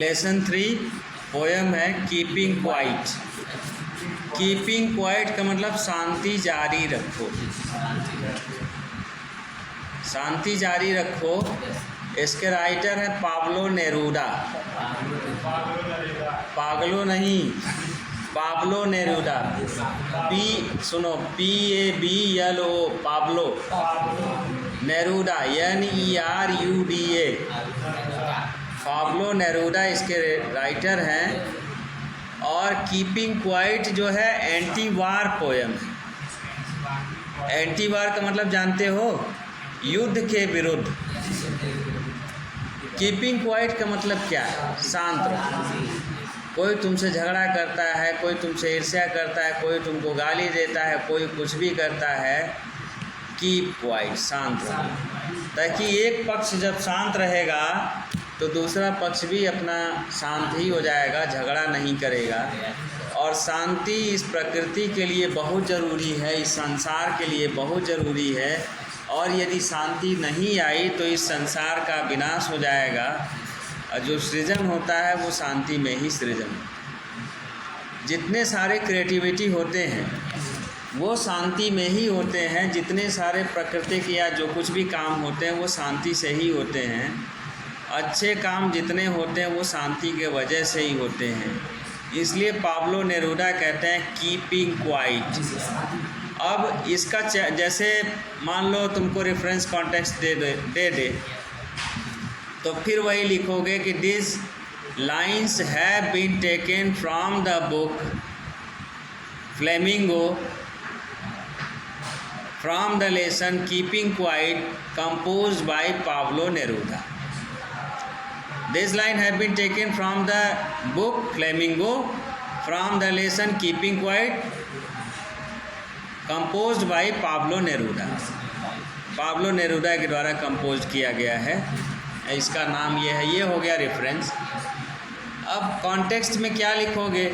Lesson 3 poem है keeping quiet. Keeping quiet का मतलब शांति जारी रखो, शांति जारी रखो। इसके राइटर है पाब्लो नेरूदा। पागलो नहीं, पाब्लो नेरूदा। सुनो PABLO, Pablo Neruda, NERUDA। Pablo Neruda इसके राइटर हैं। और कीपिंग क्वाइट जो है एंटी वार पोयम है। एंटी वार का मतलब जानते हो, युद्ध के विरुद्ध। कीपिंग क्वाइट का मतलब क्या है? शांत रहो। कोई तुमसे झगड़ा करता है, कोई तुमसे ईर्ष्या करता है, कोई तुमको गाली देता है, कोई कुछ भी करता है, कीप क्वाइट, शांत रहो। ताकि एक पक्ष जब शांत रहेगा तो दूसरा पक्ष भी अपना शांत ही हो जाएगा, झगड़ा नहीं करेगा। और शांति इस प्रकृति के लिए बहुत ज़रूरी है, इस संसार के लिए बहुत ज़रूरी है। और यदि शांति नहीं आई तो इस संसार का विनाश हो जाएगा। और जो सृजन होता है वो शांति में ही सृजन। जितने सारे क्रिएटिविटी होते हैं वो शांति में ही होते हैं। जितने सारे प्राकृतिक या जो कुछ भी काम होते हैं वो शांति से ही होते हैं। अच्छे काम जितने होते हैं वो शांति के वजह से ही होते हैं। इसलिए पाब्लो नेरूदा कहते हैं कीपिंग क्वाइट। अब इसका जैसे मान लो तुमको रेफरेंस कॉन्टेक्स्ट दे तो फिर वही लिखोगे कि this lines have been taken from the book Flamingo from the lesson keeping quiet composed by Pablo Neruda. This line have been taken from the book Flamingo from the lesson Keeping Quiet composed by Pablo Neruda. Pablo Neruda के द्वारा compose किया गया है। इसका नाम ये है। ये हो गया रेफरेंस। अब कॉन्टेक्स्ट में क्या लिखोगे?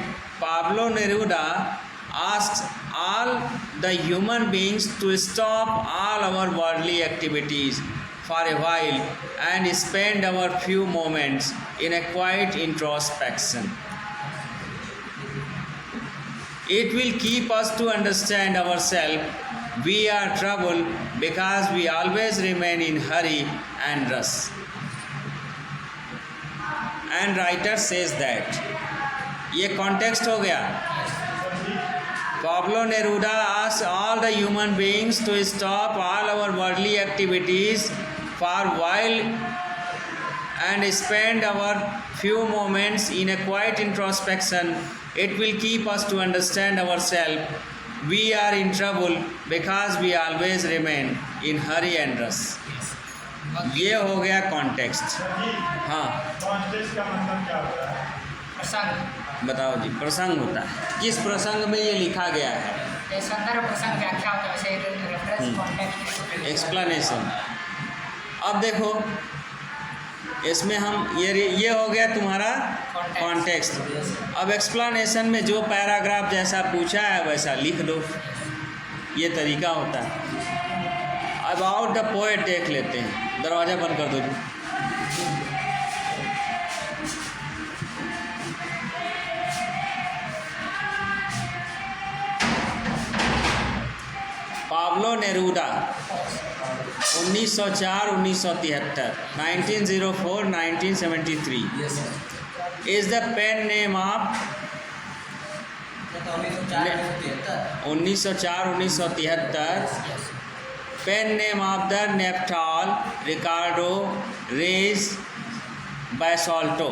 Pablo Neruda asks all the human beings to stop all our worldly activities for a while and spend our few moments in a quiet introspection. It will keep us to understand ourselves. We are troubled because we always remain in hurry and rush. And writer says that. ये context हो गया। Pablo Neruda asks all the human beings to stop all our worldly activities for a while and spend our few moments in a quiet introspection. It will keep us to understand ourselves. We are in trouble because we always remain in hurry and rush. ये हो गया context. हाँ, context का मतलब क्या होता है? प्रसंग। बताओ जी। प्रसंग होता है। किस प्रसंग में ये लिखा गया है? ये संदर्भ प्रसंग व्याख्या होता है, वैसे रेफरेंस कॉन्टेक्स्ट एक्सप्लेनेशन। अब देखो इसमें हम ये हो गया तुम्हारा कॉन्टेक्स्ट। अब एक्सप्लेनेशन में जो पैराग्राफ जैसा पूछा है वैसा लिख दो। ये तरीका होता है। अबाउट द पोएट देख लेते हैं। दरवाज़ा बंद कर दो जी। Pablo Neruda 1904-1973 1904-1973 is the pen name of 1904-1973 pen name of the Neptune Ricardo Reyes Basalto।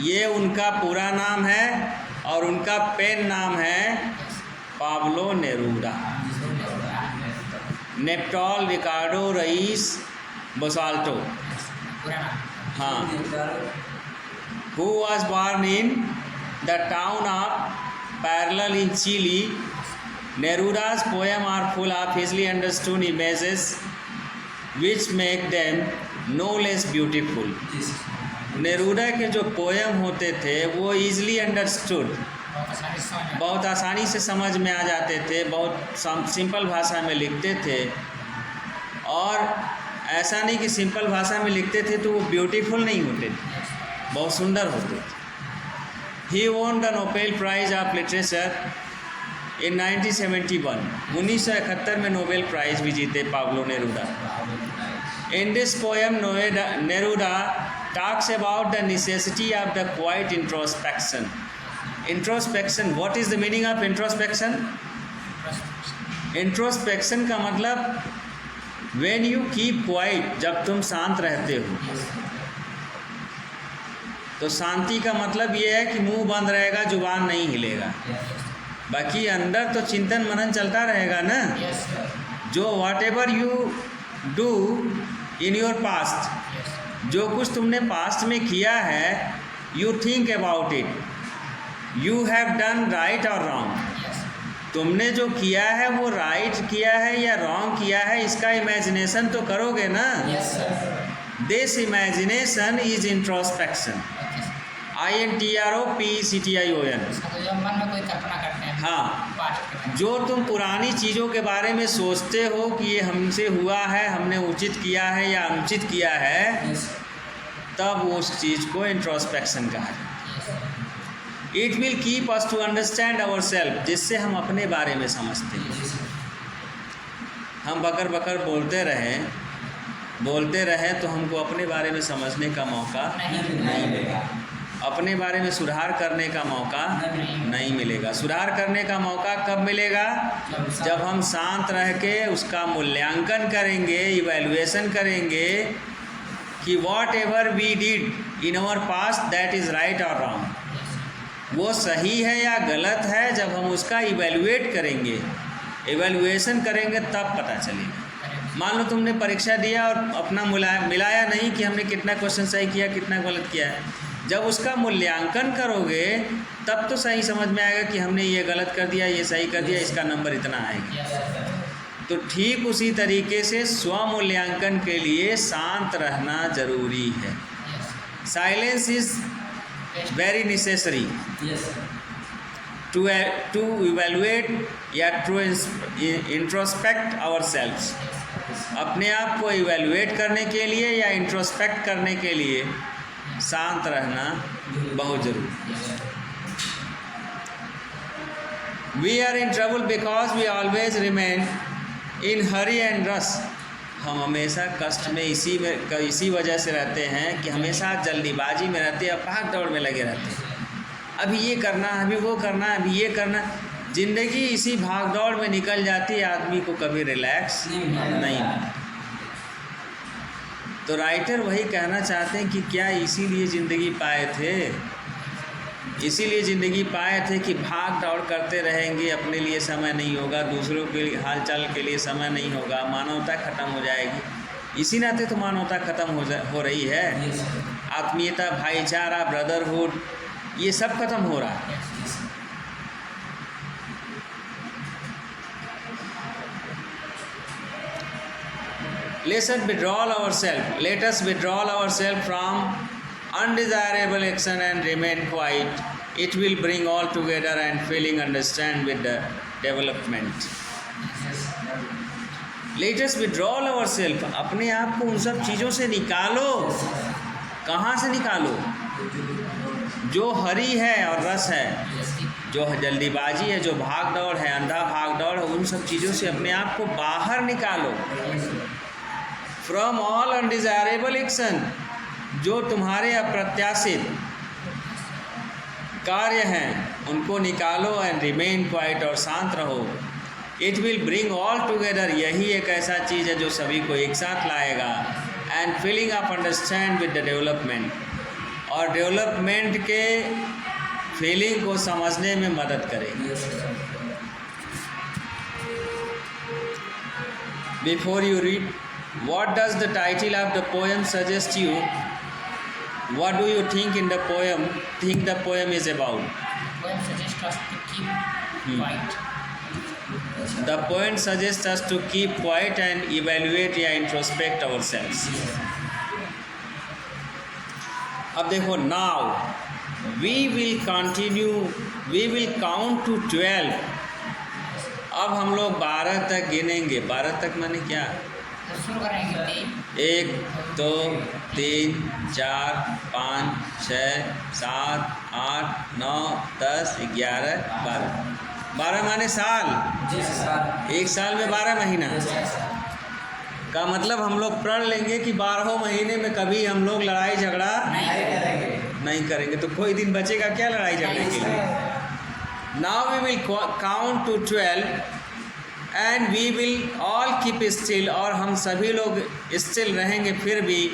ये उनका पूरा नाम है और उनका पेन नाम है पाब्लो नेरूदा। नेप्टॉल रिकार्डो रईस बसाल्टो। हाँ, who was born in the town of Parral in Chile. Neruda's poems are full of easily understood images which make them no less beautiful. Neruda के जो पोएम होते थे वो ईजिली अंडरस्टूड, बहुत आसानी से समझ में आ जाते थे, बहुत सिंपल भाषा में लिखते थे। और ऐसा नहीं कि सिंपल भाषा में लिखते थे तो वो ब्यूटीफुल नहीं होते थे, बहुत सुंदर होते थे। He won the Nobel prize of literature in 1971। 1971 में नोबेल प्राइज भी जीते Pablo Neruda. In this poem Neruda talks about the necessity of the quiet introspection. Introspection, what is the meaning of introspection? Introspection का मतलब when you keep quiet, जब तुम शांत रहते हो। तो शांति का मतलब ये है कि मुंह बंद रहेगा, जुबान नहीं हिलेगा, बाकी अंदर तो चिंतन मनन चलता रहेगा ना। जो whatever you do in your past, जो कुछ तुमने पास्ट में किया है, you think about it, you have done right और रॉन्ग। तुमने जो किया है वो राइट किया है या रॉन्ग किया है, इसका इमेजिनेशन तो करोगे ना। This imagination is introspection. INTROPECTION। मन में कोई कल्पना करते हैं। हाँ, जो तुम पुरानी चीज़ों के बारे में सोचते हो कि ये हमसे हुआ है, हमने उचित किया है या अनुचित किया है, तब उस चीज़ को इंट्रोस्पेक्शन कहा जाता है। It will keep us to understand our self, जिससे हम अपने बारे में समझते हैं। हम बकर बकर बोलते रहें तो हमको अपने बारे में समझने का मौका नहीं मिलेगा, अपने बारे में सुधार करने का मौका नहीं मिलेगा। सुधार करने का मौका कब मिलेगा? जब हम शांत रह के उसका मूल्यांकन करेंगे, इवैल्यूएशन करेंगे कि whatever we did in our past that is right और रॉन्ग, वो सही है या गलत है। जब हम उसका इवैल्यूएट करेंगे, इवैल्यूएशन करेंगे, तब पता चलेगा। मान लो तुमने परीक्षा दिया और अपना मिलाया नहीं कि हमने कितना क्वेश्चन सही किया, कितना गलत किया है। जब उसका मूल्यांकन करोगे तब तो सही समझ में आएगा कि हमने ये गलत कर दिया, ये सही कर दिया, इसका नंबर इतना आएगा। तो ठीक उसी तरीके से स्वमूल्यांकन के लिए शांत रहना ज़रूरी है। Silence is very necessary to evaluate या टू इंट्रोस्पेक्ट आवर सेल्व्स। अपने आप को इवैल्यूएट करने के लिए या इंट्रोस्पेक्ट करने के लिए शांत रहना बहुत जरूरी है। We are in trouble because we always remain in hurry and rush. हम हमेशा कष्ट में इसी वजह से रहते हैं कि हमेशा जल्दीबाजी में रहते हैं, भाग दौड़ में लगे रहते हैं। अभी ये करना, अभी वो करना, अभी ये करना। ज़िंदगी इसी भाग दौड़ में निकल जाती है, आदमी को कभी रिलैक्स नहीं मिलता। तो राइटर वही कहना चाहते हैं कि क्या इसीलिए ज़िंदगी पाए थे, इसीलिए ज़िंदगी पाए थे कि भाग दौड़ करते रहेंगे, अपने लिए समय नहीं होगा, दूसरों के हालचाल के लिए समय नहीं होगा, मानवता ख़त्म हो जाएगी। इसी नाते तो मानवता ख़त्म हो रही है। आत्मीयता, भाईचारा, ब्रदरहुड, ये सब खत्म हो रहा है। Let us withdraw ourselves from undesirable action and remain quiet. It will bring all together and feeling understand with the development. Let us withdraw ourselves. अपने आप को उन सब चीज़ों से निकालो। कहाँ से निकालो? जो हरी है और रस है, जो जल्दीबाजी है, जो भाग दौड़ है, अंधा भाग दौड़ है, उन सब चीज़ों से अपने आप को बाहर निकालो। फ्रॉम ऑल अनडिजायरेबल एक्शन, जो तुम्हारे अप्रत्याशित कार्य हैं उनको निकालो। एंड रिमेन क्वाइट, और शांत रहो। It will bring all together, यही एक ऐसा चीज़ है जो सभी को एक साथ लाएगा। And feeling of understand with the development, और डेवलपमेंट के फीलिंग को समझने में मदद करेगी। Before you read, what does the title of the poem suggest you? What do you think in the poem? Think the poem is about? Poem suggests us to keep quiet. The poem suggests us to keep quiet and evaluate या introspect ourselves. अब देखो, now we will continue, we will count to 12. अब हम लोग 12 तक गिनेंगे। 12 तक माने क्या? शुरू करेंगे 1 2 3 4 5 6 7 8 9 10 11 12 12 माने साल। जी सर। एक साल में 12 महीना का मतलब हम लोग प्रण लेंगे कि 12 महीने में कभी हम लोग लड़ाई झगड़ा नहीं करेंगे। तो कोई दिन बचेगा क्या लड़ाई झगड़े के लिए? Now we will count to 12 and we will all keep still, और हम सभी लोग स्टिल रहेंगे फिर भी।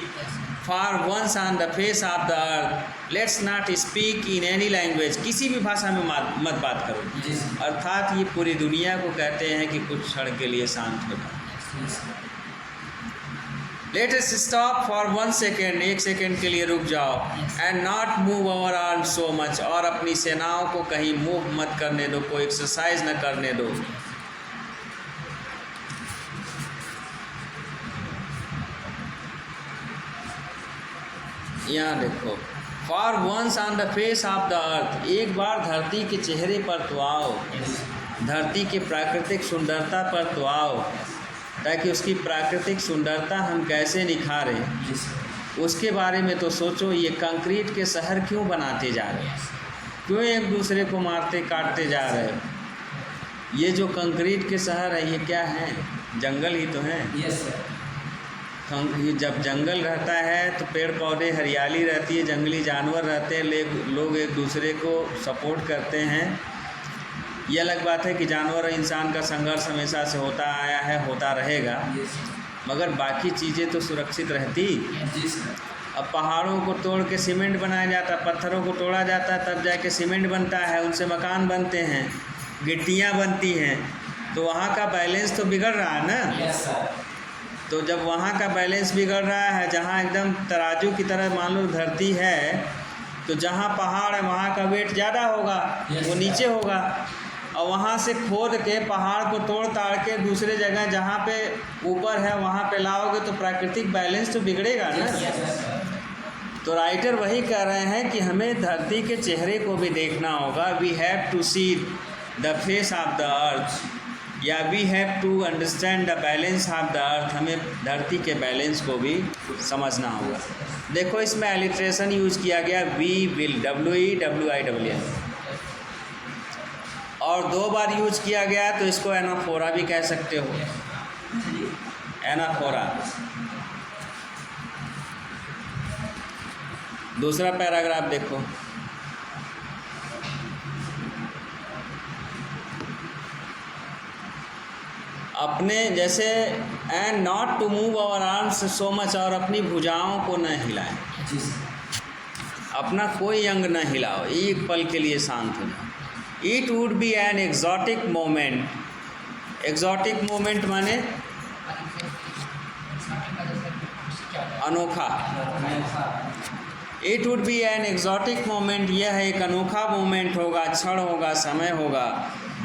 For once on the face of the earth let's not speak in any language, किसी भी भाषा में मत बात करो। अर्थात ये पूरी दुनिया को कहते हैं कि कुछ क्षण के लिए शांत हो जाओ। Let us stop for 1 second, 1 second के लिए रुक जाओ। And not move our arm so much, और अपनी सेनाओं को कहीं मूव मत करने दो, कोई एक्सरसाइज न करने दो। यहाँ देखो, for once on the face of the earth, एक बार धरती के चेहरे पर तो आओ, धरती की प्राकृतिक सुंदरता पर तो आओ, ताकि उसकी प्राकृतिक सुंदरता हम कैसे निखारें उसके बारे में तो सोचो। ये कंक्रीट के शहर क्यों बनाते जा रहे हैं? क्यों एक दूसरे को मारते काटते जा रहे हो? ये जो कंक्रीट के शहर है ये क्या है? जंगल ही तो हैं। जब जंगल रहता है तो पेड़ पौधे, हरियाली रहती है, जंगली जानवर रहते हैं, लोग एक दूसरे को सपोर्ट करते हैं। ये अलग बात है कि जानवर और इंसान का संघर्ष हमेशा से होता आया है, होता रहेगा, मगर बाकी चीज़ें तो सुरक्षित रहती। अब पहाड़ों को तोड़ के सीमेंट बनाया जाता है, पत्थरों को तोड़ा जाता है, तब जाके सीमेंट बनता है, उनसे मकान बनते हैं, गिट्टियाँ बनती हैं, तो वहाँ का बैलेंस तो बिगड़ रहा है ना। तो जब वहाँ का बैलेंस बिगड़ रहा है, जहाँ एकदम तराजू की तरह मान लो धरती है, तो जहाँ पहाड़ है वहाँ का वेट ज़्यादा होगा, वो नीचे होगा। और वहाँ से खोद के पहाड़ को तोड़ ताड़ के दूसरे जगह जहाँ पे ऊपर है वहाँ पे लाओगे तो प्राकृतिक बैलेंस तो बिगड़ेगा ना। तो राइटर वही कह रहे हैं कि हमें धरती के चेहरे को भी देखना होगा। We have to see the face of the earth, या we have to understand the balance of the earth, हमें धरती के बैलेंस को भी समझना होगा। देखो इसमें एलिट्रेशन यूज़ किया गया, वी विल, WEWILL, और 2 बार यूज किया गया, तो इसको एनाफोरा भी कह सकते हो, एनाफोरा। दूसरा पैराग्राफ देखो, अपने जैसे and not to move our arms so much, और अपनी भुजाओं को न हिलाएं, अपना कोई अंग न हिलाओ, एक पल के लिए शांत हो जाओ। It would be an exotic moment, exotic moment माने अनोखा। It would be an exotic moment, यह एक अनोखा मोमेंट होगा, क्षण होगा, समय होगा।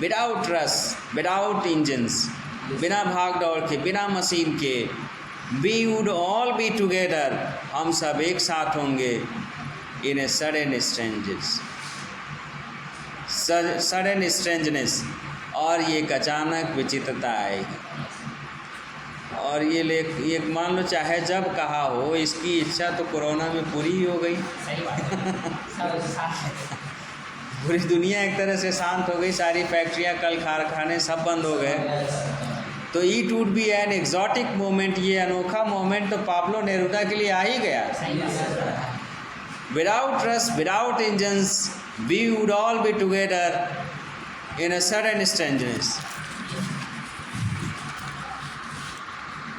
विदाउट रश, विदाउट इंजन्स, बिना भाग दौड़ के, बिना मशीन के। We would all be together, हम सब एक साथ होंगे। In a sudden strangeness, sudden strangeness, और ये एक अचानक विचित्रता आएगी। और ये मान लो चाहे जब कहा हो, इसकी इच्छा तो कोरोना में पूरी ही हो गई। पूरी दुनिया एक तरह से शांत हो गई, सारी फैक्ट्रियां, कल कारखाने सब बंद हो गए। तो it would be an exotic moment, ये अनोखा मोमेंट तो पाब्लो नेरुदा के लिए आ ही गया। Without rush, without engines, we would all be together in a sudden strangeness।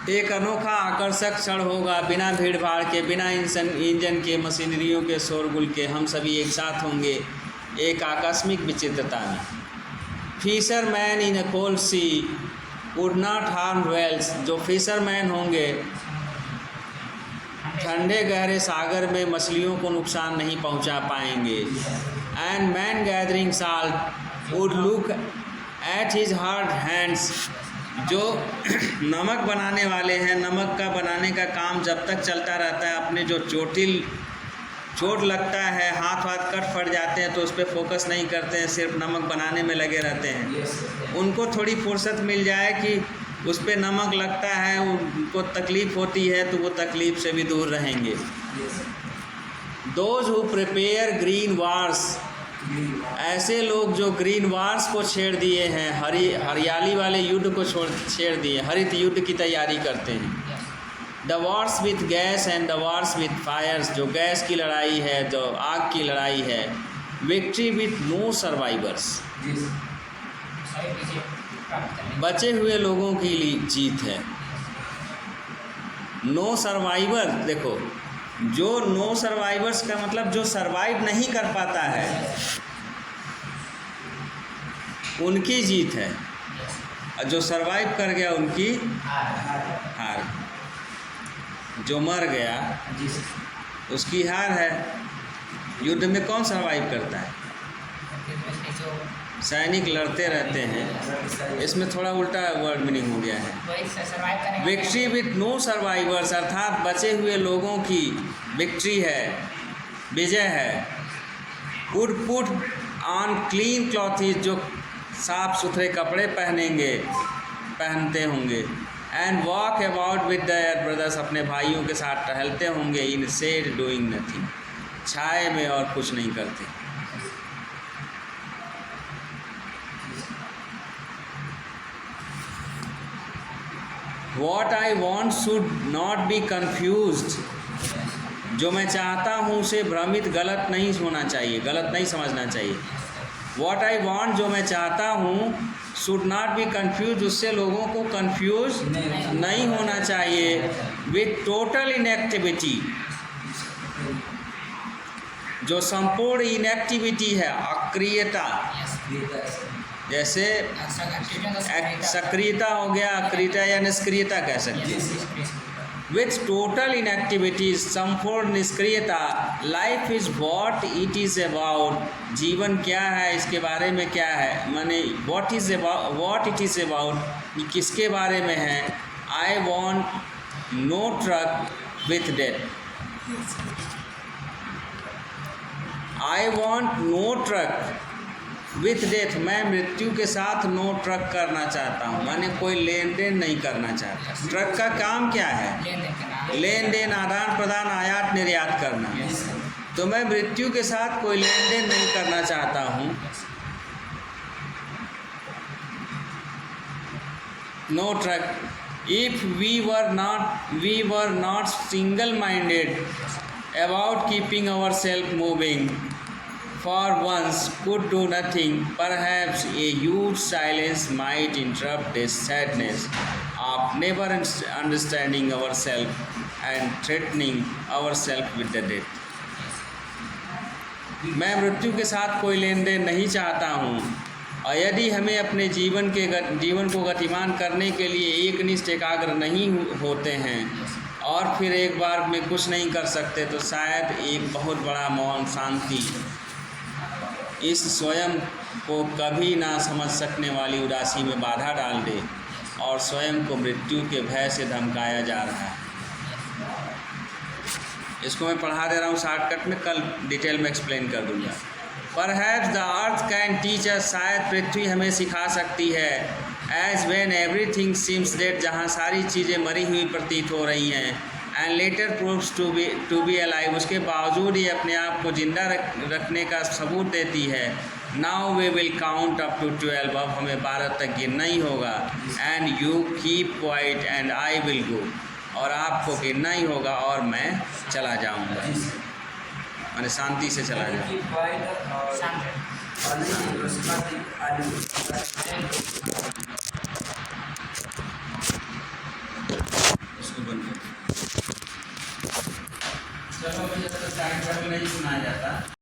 एक अनोखा आकर्षक क्षण होगा, बिना भीड़ भाड़ के, बिना इंजन के, मशीनरियों के शोरगुल के, हम सभी एक साथ होंगे एक आकस्मिक विचित्रता में। Fisherman in a cold sea would not harm whales, जो फिशरमैन होंगे ठंडे गहरे सागर में मछलियों को नुकसान नहीं पहुंचा पाएंगे। And man gathering salt would look at his hard hands, जो नमक बनाने वाले हैं, नमक का बनाने का काम जब तक चलता रहता है, अपने जो चोट लगता है, हाथ कट फट जाते हैं तो उस पर फोकस नहीं करते हैं, सिर्फ नमक बनाने में लगे रहते हैं। उनको थोड़ी फुर्सत मिल जाए कि उस पे नमक लगता है, उनको तकलीफ़ होती है तो वो तकलीफ़ से भी दूर रहेंगे। Those who prepare green wars, ऐसे लोग जो ग्रीन वार्स को छेड़ दिए हैं, हरियाली वाले युद्ध को छेड़ दिए, हरित युद्ध की तैयारी करते हैं। The wars with gas and the wars with fires, जो गैस की लड़ाई है, जो आग की लड़ाई है। विक्ट्री विथ नो सर्वाइवर्स, बचे हुए लोगों की जीत है। नो सर्वाइवर, देखो जो नो सर्वाइवर्स का मतलब जो सर्वाइव नहीं कर पाता है उनकी जीत है, और जो सर्वाइव कर गया उनकी हार। जो मर गया उसकी हार है। युद्ध में कौन सर्वाइव करता है? सैनिक लड़ते रहते हैं। इसमें थोड़ा उल्टा वर्ड मीनिंग हो गया है। विक्ट्री विथ नो सर्वाइवर्स, अर्थात बचे हुए लोगों की विक्ट्री है, विजय है। Would put on clean clothes, जो साफ सुथरे कपड़े पहनते होंगे। And walk about with their brothers, अपने भाइयों के साथ टहलते होंगे। इन शेड डूइंग नथिंग, छाए में और कुछ नहीं करते। What I want should not be confused, जो मैं चाहता हूँ उसे भ्रमित गलत नहीं होना चाहिए, गलत नहीं समझना चाहिए। What I want, जो मैं चाहता हूँ, should not be confused, उससे लोगों को कंफ्यूज नहीं होना चाहिए। With total inactivity, जो संपूर्ण इनएक्टिविटी है, अक्रियता, जैसे सक्रियता हो गया, अक्रियता या निष्क्रियता कह सकते हैं। विथ टोटल इनएक्टिविटी, संपूर्ण निष्क्रियता। Life is what it is about, जीवन क्या है, इसके बारे में क्या है, माने वॉट इट इज़ अबाउट, किसके बारे में है। I want no truck with death, I want no truck with death, मैं मृत्यु के साथ नो ट्रक करना चाहता हूँ, माने कोई लेन देन नहीं करना चाहता। ट्रक का काम क्या है? लेन देन, आदान प्रदान, आयात निर्यात करना। तो मैं मृत्यु के साथ कोई लेन देन नहीं करना चाहता हूँ। No truck. If we were not single minded about keeping our self moving, for once could do nothing, perhaps a huge silence might interrupt this sadness of never understanding ourselves and threatening ourselves with the death. मैं मृत्यु के साथ कोई लेन then नहीं चाहता हूँ, और यदि हमें अपने जीवन को गतिमान करने के लिए एकनिष्ठ एकाग्र नहीं होते हैं और फिर एक बार में कुछ नहीं कर सकते, तो शायद एक बहुत बड़ा मौन शांति इस स्वयं को कभी ना समझ सकने वाली उदासी में बाधा डाल दे, और स्वयं को मृत्यु के भय से धमकाया जा रहा है। इसको मैं पढ़ा दे रहा हूँ शॉर्टकट में, कल डिटेल में एक्सप्लेन कर दूँगा। Perhaps the earth can teach us, शायद पृथ्वी हमें सिखा सकती है। As when everything seems dead, जहाँ सारी चीज़ें मरी हुई प्रतीत हो रही हैं। And later proves to be alive, उसके बावजूद ये अपने आप को जिंदा रखने का सबूत देती है। Now we will count up to 12, अब हमें 12 तक गिनना ही होगा। And you keep quiet and I will go, और आपको गिनना ही होगा और मैं चला जाऊंगा, मैंने शांति से चला जाऊंगा। चलो, जब तक टाइम नहीं सुनाया जाता